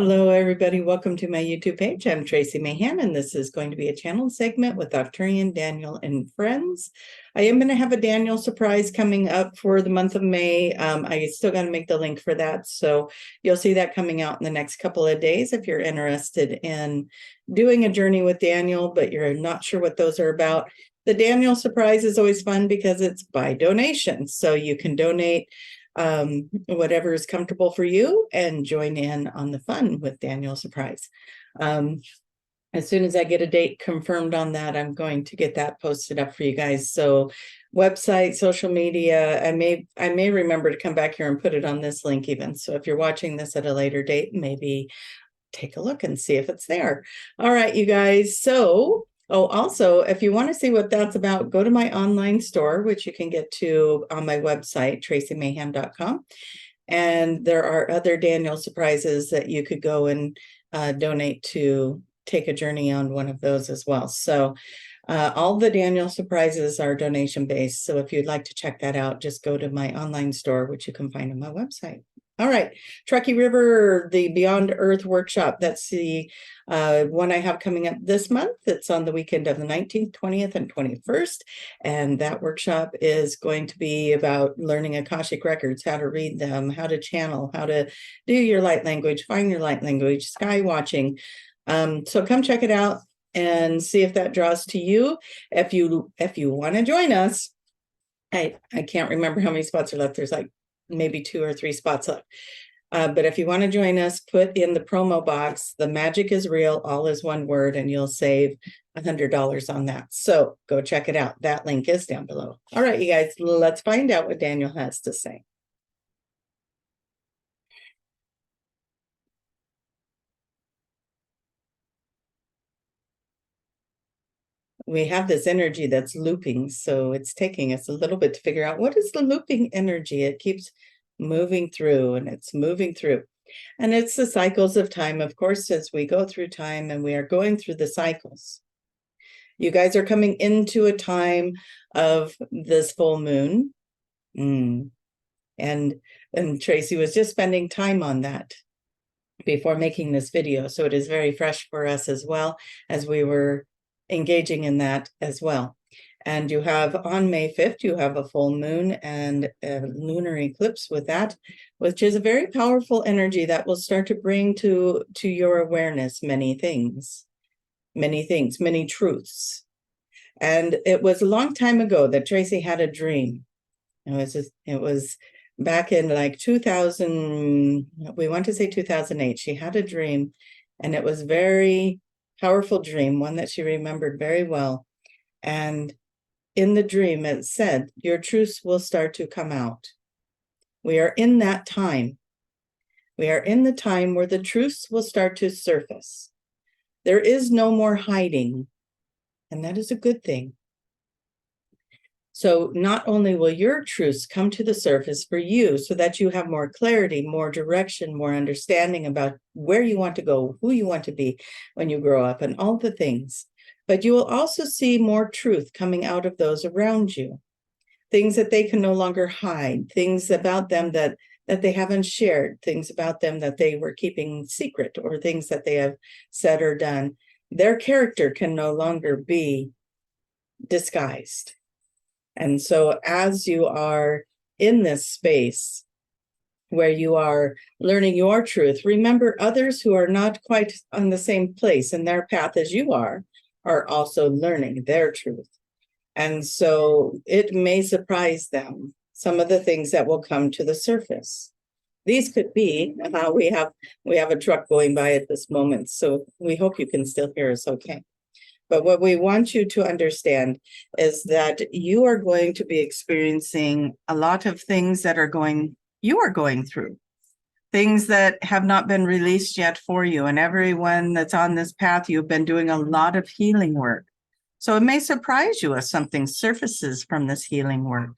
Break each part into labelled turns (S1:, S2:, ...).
S1: Hello, everybody. Welcome to my YouTube page. I'm Tracie Mahan, and this is going to be a channel segment with Arcturian, Daniel, and friends. I am going to have a Daniel surprise coming up for the month of May. I still got to make the link for that, so you'll see that coming out in the next couple of days if you're interested in doing a journey with Daniel, but you're not sure what those are about. The Daniel surprise is always fun because it's by donation, so you can donate whatever is comfortable for you and join in on the fun with Daniel Surprise. As soon as I get a date confirmed on that, I'm going to get that posted up for you guys. So website, social media, I may remember to come back here and put it on this link even. So if you're watching this at a later date, maybe take a look and see if it's there. All right, you guys. So also, if you want to see what that's about, go to my online store, which you can get to on my website, traciemahan.com. And there are other Daniel surprises that you could go and donate to take a journey on one of those as well. So all the Daniel surprises are donation based. So if you'd like to check that out, just go to my online store, which you can find on my website. All right, Truckee River, the Beyond Earth workshop. That's the one I have coming up this month. It's on the weekend of the 19th, 20th, and 21st. And that workshop is going to be about learning Akashic records, how to read them, how to channel, how to do your light language, find your light language, sky watching. So come check it out and see if that draws to you. If you want to join us, I can't remember how many spots are left. There's like maybe 2 or 3 spots left. But if you want to join us, put in the promo box, "The magic is real," all is one word, and you'll save $100 on that. So go check it out. That link is down below. All right, you guys, let's find out what Daniel has to say. We have this energy that's looping, so it's taking us a little bit to figure out what is the looping energy. It keeps moving through and it's moving through. And it's the cycles of time, of course, as we go through time and we are going through the cycles. You guys are coming into a time of this full moon. And Tracie was just spending time on that before making this video. So it is very fresh for us as well, as we were engaging in that as well. And you have on May 5th, you have a full moon and a lunar eclipse with that, which is a very powerful energy that will start to bring to your awareness many things, many truths. And it was a long time ago that Tracie had a dream. It was back in like 2000, we want to say 2008. She had a dream, and it was very powerful dream, one that she remembered very well. And in the dream, it said, your truths will start to come out. We are in that time. We are in the time where the truths will start to surface. There is no more hiding, and that is a good thing. So not only will your truths come to the surface for you so that you have more clarity, more direction, more understanding about where you want to go, who you want to be when you grow up, and all the things, but you will also see more truth coming out of those around you, things that they can no longer hide, things about them that they haven't shared, things about them that they were keeping secret, or things that they have said or done. Their character can no longer be disguised. And so as you are in this space where you are learning your truth, remember others who are not quite on the same place in their path as you are also learning their truth. And so it may surprise them, some of the things that will come to the surface. These could be, we have a truck going by at this moment, so we hope you can still hear us okay. But what we want you to understand is that you are going to be experiencing a lot of things that you are going through, things that have not been released yet for you. And everyone that's on this path, you've been doing a lot of healing work. So it may surprise you if something surfaces from this healing work.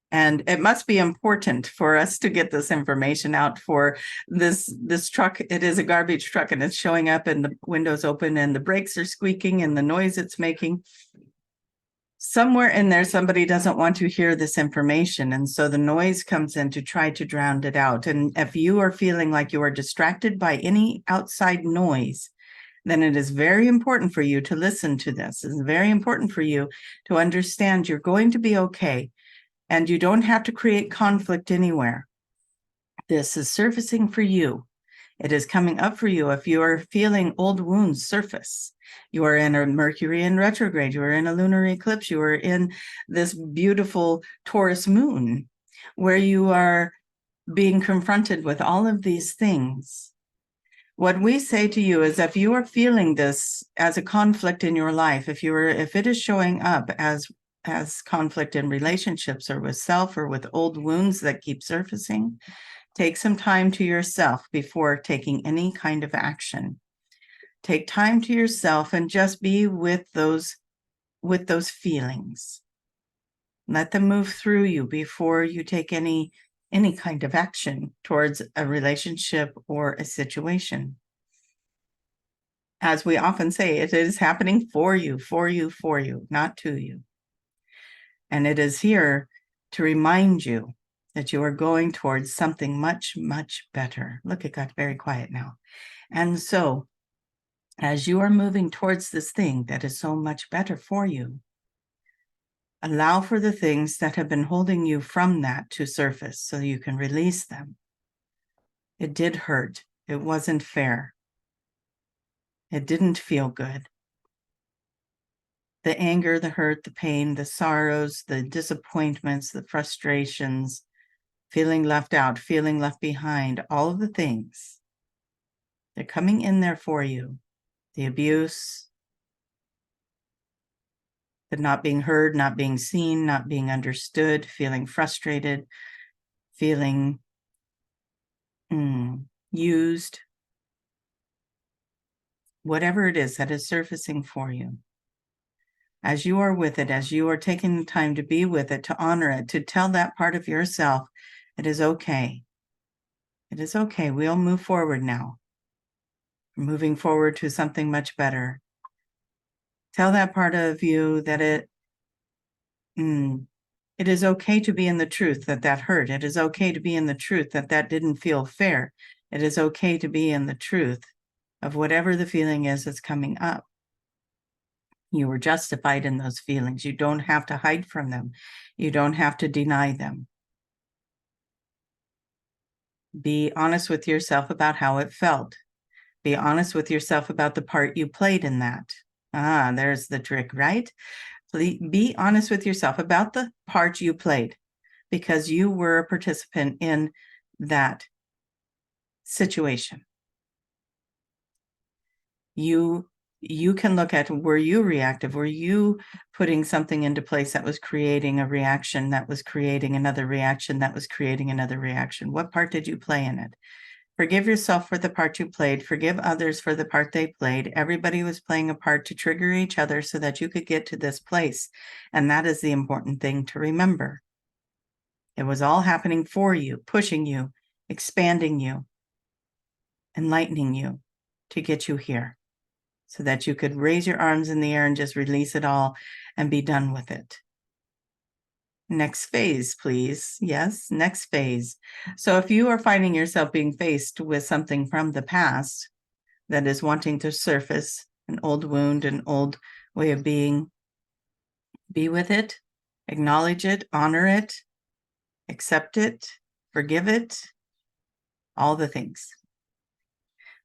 S1: And it must be important for us to get this information out for this truck. It is a garbage truck, and it's showing up and the windows open and the brakes are squeaking and the noise it's making. somewhere in there, somebody doesn't want to hear this information. And so the noise comes in to try to drown it out. And if you are feeling like you are distracted by any outside noise, then it is very important for you to listen to this. It's very important for you to understand you're going to be okay. And you don't have to create conflict anywhere. This is surfacing for you. It is coming up for you. If you are feeling old wounds surface, you are in a Mercury in retrograde, you are in a lunar eclipse, you are in this beautiful Taurus moon, where you are being confronted with all of these things. What we say to you is, if you are feeling this as a conflict in your life, if it is showing up as conflict in relationships or with self or with old wounds that keep surfacing, take some time to yourself before taking any kind of action. Take time to yourself and just be with those feelings. Let them move through you before you take any kind of action towards a relationship or a situation. As we often say, it is happening for you, not to you. And it is here to remind you that you are going towards something much, much better. Look, it got very quiet now. And so, as you are moving towards this thing that is so much better for you, allow for the things that have been holding you from that to surface so you can release them. It did hurt. It wasn't fair. It didn't feel good. The anger, the hurt, the pain, the sorrows, the disappointments, the frustrations, feeling left out, feeling left behind, all of the things, they're coming in there for you. The abuse, the not being heard, not being seen, not being understood, feeling frustrated, feeling used, whatever it is that is surfacing for you. As you are with it, as you are taking the time to be with it, to honor it, to tell that part of yourself, it is okay. It is okay. We'll move forward now. We're moving forward to something much better. Tell that part of you that it is okay to be in the truth that hurt. It is okay to be in the truth that didn't feel fair. It is okay to be in the truth of whatever the feeling is that's coming up. You were justified in those feelings. You don't have to hide from them. You don't have to deny them. Be honest with yourself about how it felt. Be honest with yourself about the part you played in that. There's the trick, right? Be honest with yourself about the part you played, because you were a participant in that situation. You can look at, were you reactive? Were you putting something into place that was creating a reaction, that was creating another reaction, that was creating another reaction? What part did you play in it? Forgive yourself for the part you played. Forgive others for the part they played. Everybody was playing a part to trigger each other so that you could get to this place. And that is the important thing to remember. It was all happening for you, pushing you, expanding you, enlightening you to get you here, so that you could raise your arms in the air and just release it all and be done with it. Next phase, please. Yes, next phase. So if you are finding yourself being faced with something from the past that is wanting to surface, an old wound, an old way of being, be with it, acknowledge it, honor it, accept it, forgive it, all the things.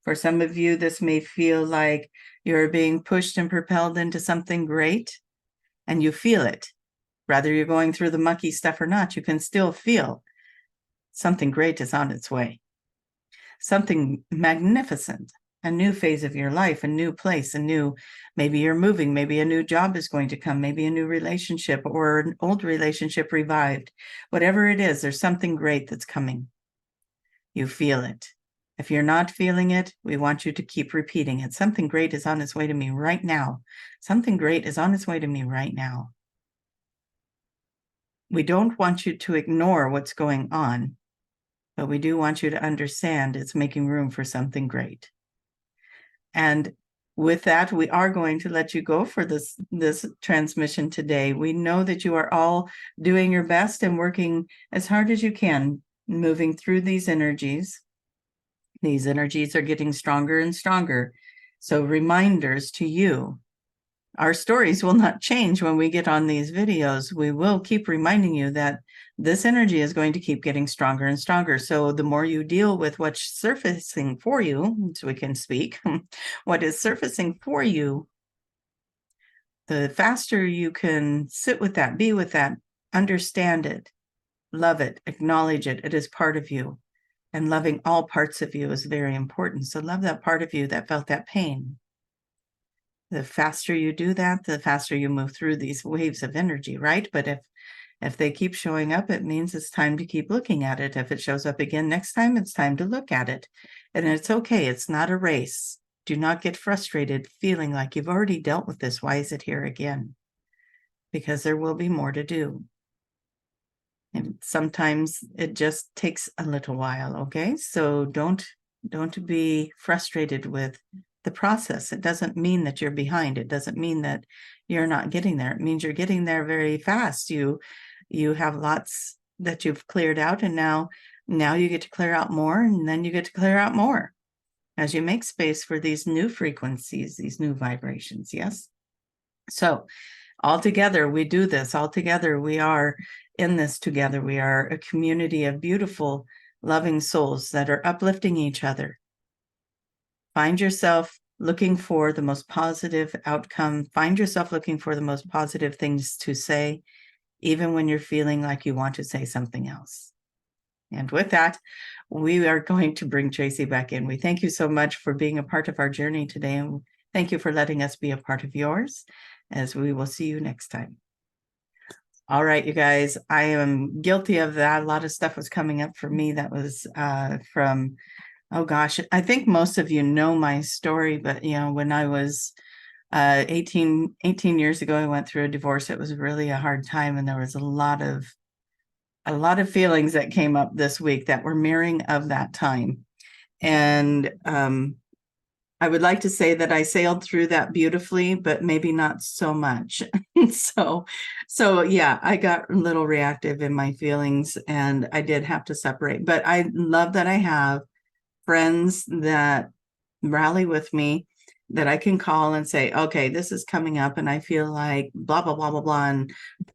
S1: For some of you, this may feel like you're being pushed and propelled into something great, and you feel it. Whether you're going through the mucky stuff or not, you can still feel something great is on its way. Something magnificent, a new phase of your life, a new place, maybe you're moving, maybe a new job is going to come, maybe a new relationship or an old relationship revived. Whatever it is, there's something great that's coming. You feel it. If you're not feeling it, we want you to keep repeating it. Something great is on its way to me right now. Something great is on its way to me right now. We don't want you to ignore what's going on, but we do want you to understand it's making room for something great. And with that, we are going to let you go for this transmission today. We know that you are all doing your best and working as hard as you can, moving through these energies. These energies are getting stronger and stronger. So reminders to you. Our stories will not change when we get on these videos. We will keep reminding you that this energy is going to keep getting stronger and stronger. So the more you deal with what's surfacing for you, so we can speak, what is surfacing for you, the faster you can sit with that, be with that, understand it, love it, acknowledge it. It is part of you. And loving all parts of you is very important. So love that part of you that felt that pain. The faster you do that, the faster you move through these waves of energy, right? But if they keep showing up, it means it's time to keep looking at it. If it shows up again next time, it's time to look at it. And it's okay. It's not a race. Do not get frustrated feeling like you've already dealt with this. Why is it here again? Because there will be more to do. And sometimes it just takes a little while, okay? So don't be frustrated with the process. It doesn't mean that you're behind. It doesn't mean that you're not getting there. It means you're getting there very fast. You have lots that you've cleared out, and now you get to clear out more, and then you get to clear out more as you make space for these new frequencies, these new vibrations, yes? So all together, we do this. All together, we are in this together. We are a community of beautiful, loving souls that are uplifting each other. Find yourself looking for the most positive outcome. Find yourself looking for the most positive things to say, even when you're feeling like you want to say something else. And with that, we are going to bring Tracie back in. We thank you so much for being a part of our journey today. And thank you for letting us be a part of yours, as we will see you next time. All right, you guys, I am guilty of that. A lot of stuff was coming up for me that was from, oh gosh, I think most of you know my story, but when I was 18 years ago, I went through a divorce. It was really a hard time, and there was a lot of feelings that came up this week that were mirroring of that time. And I would like to say that I sailed through that beautifully, but maybe not so much. so yeah, I got a little reactive in my feelings, and I did have to separate. But I love that I have friends that rally with me, that I can call and say, okay, this is coming up and I feel like blah, blah, blah, blah, blah.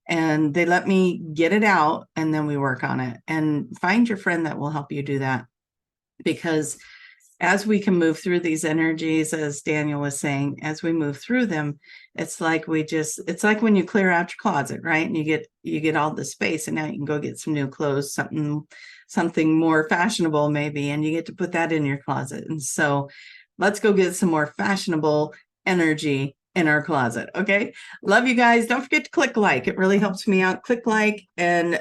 S1: And they let me get it out, and then we work on it. And find your friend that will help you do that. Because as we can move through these energies, as Daniel was saying, as we move through them, it's like it's like when you clear out your closet, right? And you get all the space, and now you can go get some new clothes, something more fashionable maybe, and you get to put that in your closet. And so let's go get some more fashionable energy in our closet. Okay. Love you guys. Don't forget to click like. It really helps me out. Click like, and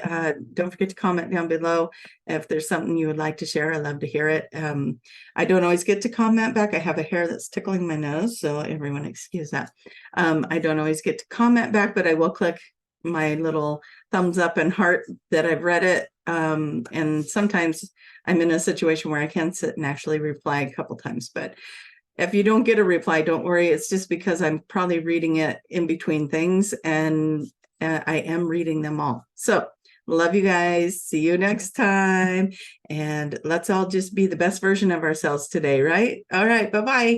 S1: don't forget to comment down below if there's something you would like to share. I love to hear it. I don't always get to comment back. I have a hair that's tickling my nose, so everyone excuse that. I don't always get to comment back, but I will click my little thumbs up and heart that I've read it. And sometimes I'm in a situation where I can sit and actually reply a couple times, but if you don't get a reply, don't worry. It's just because I'm probably reading it in between things, and I am reading them all. So love you guys. See you next time. And let's all just be the best version of ourselves today, right? All right. Bye-bye.